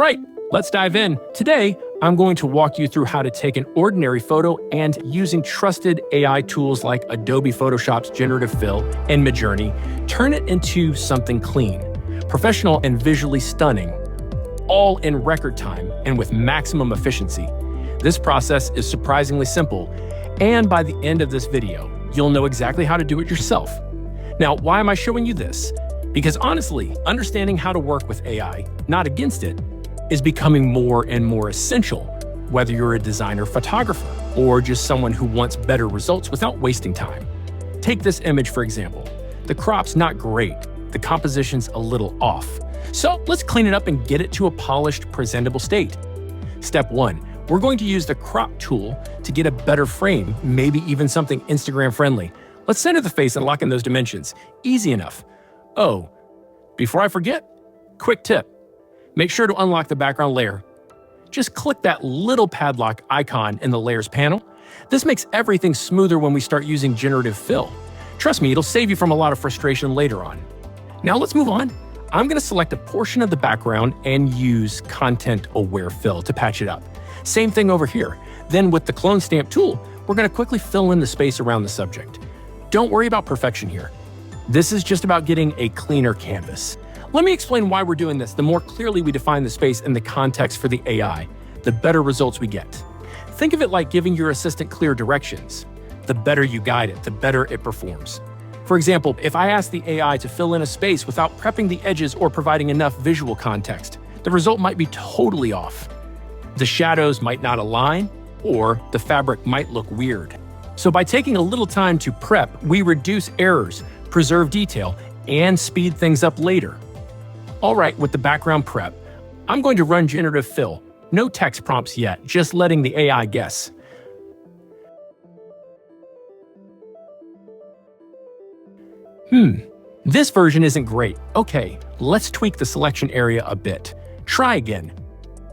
right, let's dive in. Today, I'm going to walk you through how to take an ordinary photo and, using trusted AI tools like Adobe Photoshop's Generative Fill and Midjourney, turn it into something clean, professional and visually stunning, all in record time and with maximum efficiency. This process is surprisingly simple, and by the end of this video, you'll know exactly how to do it yourself. Now, why am I showing you this? Because honestly, understanding how to work with AI, not against it, is becoming more and more essential, whether you're a designer, photographer, or just someone who wants better results without wasting time. Take this image, for example. The crop's not great. The composition's a little off. So let's clean it up and get it to a polished, presentable state. Step 1, we're going to use the crop tool to get a better frame, maybe even something Instagram friendly. Let's center the face and lock in those dimensions. Easy enough. Oh, before I forget, quick tip. Make sure to unlock the background layer. Just click that little padlock icon in the Layers panel. This makes everything smoother when we start using Generative Fill. Trust me, it'll save you from a lot of frustration later on. Now let's move on. I'm going to select a portion of the background and use Content-Aware Fill to patch it up. Same thing over here. Then with the Clone Stamp tool, we're going to quickly fill in the space around the subject. Don't worry about perfection here. This is just about getting a cleaner canvas. Let me explain why we're doing this. The more clearly we define the space and the context for the AI, the better results we get. Think of it like giving your assistant clear directions. The better you guide it, the better it performs. For example, if I ask the AI to fill in a space without prepping the edges or providing enough visual context, the result might be totally off. The shadows might not align, or the fabric might look weird. So by taking a little time to prep, we reduce errors, preserve detail, and speed things up later. All right, with the background prep, I'm going to run Generative Fill. No text prompts yet, just letting the AI guess. This version isn't great. Okay, let's tweak the selection area a bit. Try again.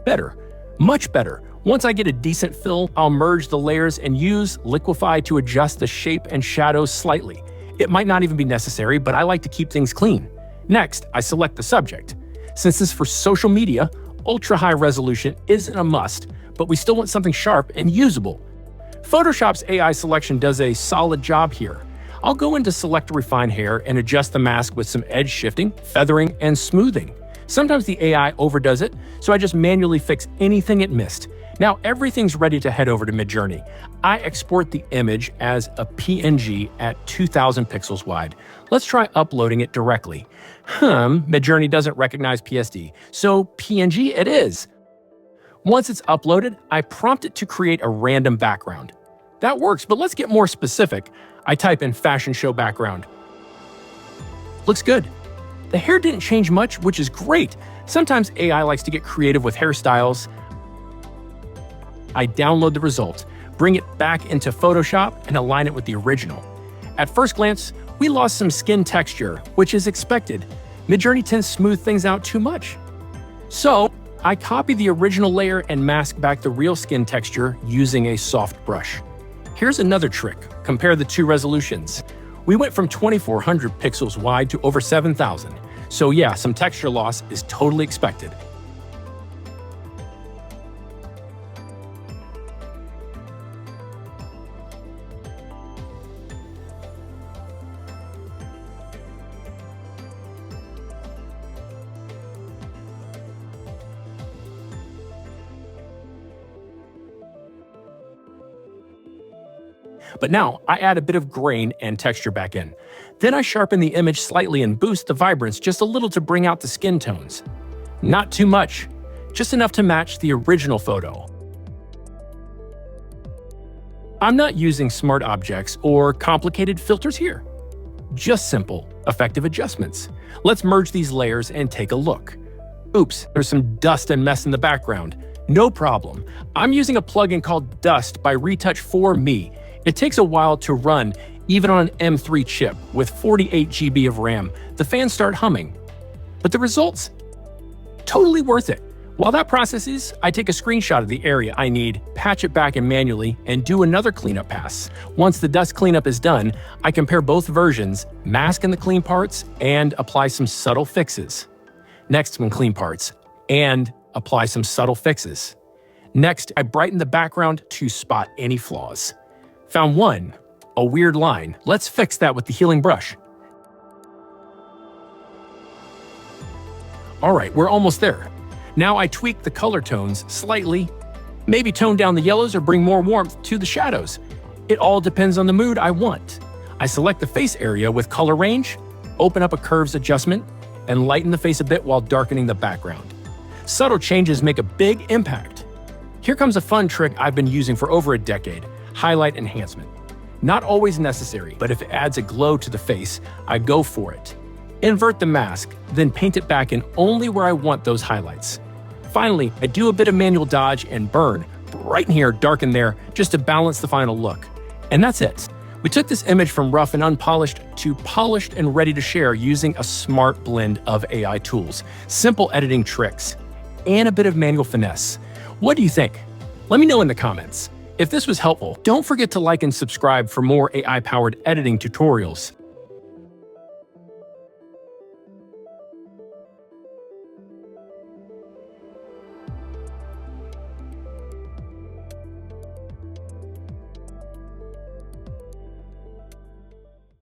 Better, much better. Once I get a decent fill, I'll merge the layers and use Liquify to adjust the shape and shadows slightly. It might not even be necessary, but I like to keep things clean. Next, I select the subject. Since this is for social media, ultra-high resolution isn't a must, but we still want something sharp and usable. Photoshop's AI selection does a solid job here. I'll go into Select Refine Hair and adjust the mask with some edge shifting, feathering, and smoothing. Sometimes the AI overdoes it, so I just manually fix anything it missed. Now everything's ready to head over to Midjourney. I export the image as a PNG at 2000 pixels wide. Let's try uploading it directly. Midjourney doesn't recognize PSD, so PNG it is. Once it's uploaded, I prompt it to create a random background. That works, but let's get more specific. I type in fashion show background. Looks good. The hair didn't change much, which is great. Sometimes AI likes to get creative with hairstyles. I download the result, bring it back into Photoshop, and align it with the original. At first glance, we lost some skin texture, which is expected. Midjourney tends to smooth things out too much. So, I copy the original layer and mask back the real skin texture using a soft brush. Here's another trick. Compare the two resolutions. We went from 2400 pixels wide to over 7000. So yeah, some texture loss is totally expected. But now I add a bit of grain and texture back in. Then I sharpen the image slightly and boost the vibrance just a little to bring out the skin tones. Not too much, just enough to match the original photo. I'm not using smart objects or complicated filters here. Just simple, effective adjustments. Let's merge these layers and take a look. Oops, there's some dust and mess in the background. No problem. I'm using a plugin called Dust by Retouch for Me. It takes a while to run, even on an M3 chip with 48 GB of RAM. The fans start humming. But the results? Totally worth it. While that processes, I take a screenshot of the area I need, patch it back in manually, and do another cleanup pass. Once the dust cleanup is done, I compare both versions, mask in the clean parts, and apply some subtle fixes. Next, some clean parts, and apply some subtle fixes. Next, I brighten the background to spot any flaws. Found one, a weird line. Let's fix that with the healing brush. All right, we're almost there. Now I tweak the color tones slightly, maybe tone down the yellows or bring more warmth to the shadows. It all depends on the mood I want. I select the face area with color range, open up a curves adjustment, and lighten the face a bit while darkening the background. Subtle changes make a big impact. Here comes a fun trick I've been using for over a decade: highlight enhancement. Not always necessary, but if it adds a glow to the face, I go for it. Invert the mask, then paint it back in only where I want those highlights. Finally, I do a bit of manual dodge and burn, brighten here, darken there, just to balance the final look. And that's it. We took this image from rough and unpolished to polished and ready to share using a smart blend of AI tools, simple editing tricks, and a bit of manual finesse. What do you think? Let me know in the comments. If this was helpful, don't forget to like and subscribe for more AI-powered editing tutorials.